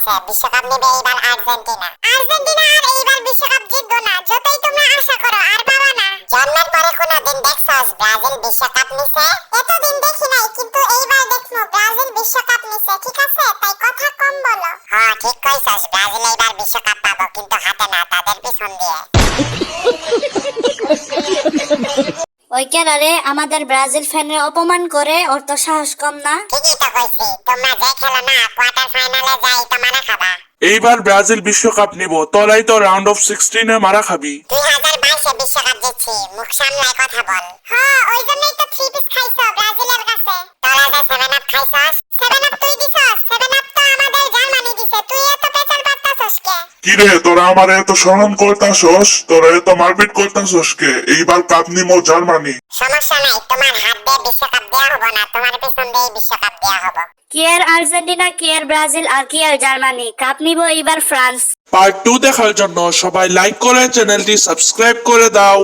হয়েছে, বিশ্বকাপ নেবে এইবার আর্জেন্টিনা। আর্জেন্টিনা আর এইবার বিশ্বকাপ জিতবো না, যতই তোমরা আশা করো আর পাবা না। জন্মের পরে কোনোদিন দেখছস ব্রাজিল বিশ্বকাপ নিছে? এতদিন দেখি নাই, কিন্তু এইবার দেখবো ব্রাজিল বিশ্বকাপ নিছে, ঠিক আছে? তাই কথা কম বলো। হ্যাঁ ঠিক কইছস, ব্রাজিল এইবার বিশ্বকাপ পাবো, কিন্তু হাতে না, তাদের পিছন দিয়ে। ওই কেরারে আমাদের ব্রাজিল ফ্যানের অপমান করে, ওর তো সাহস কম না। ঠিকই তো কইছি, তোমরা যে খেলো না কোয়ার্টার ফাইনালে যাই তোমরা খাবা। এইবার ব্রাজিল বিশ্বকাপ নিব, তোরাই তো রাউন্ড অফ 16-এ মারা খাবি। 2022-এ বিশ্বকাপ জিতছি, মুখ সামলায় কথা বল। হ্যাঁ ওই জন্যই তো 3 পিস খাইছো ব্রাজিলের কাছে। তোরা যে 7 আপ খাইছস, 7 আপ তুই দিছস? 7 আপ তো আমাদের জার্মানি দিছে, তুই এত পেছাল পারতাছস কে? কিরে তোরা আমারে এত সম্মান করতাছস, তোরা এত মারপিট করতাছস কে? এইবার কাপ নিমো জার্মানি। সমস্যা নাই, তোমার হাত দিয়ে বিশ্বকাপ দেয়া হবে না, তোমার পেছন দিয়ে বিশ্বকাপ দেয়া হবে। কি আর আর্জেন্টিনা, কি আর ব্রাজিল, আর কি আর জার্মানি, কাপ নিব এবার ফ্রান্স। পার্ট 2 দেখার জন্য সবাই লাইক করে চ্যানেলটি সাবস্ক্রাইব করে দাও।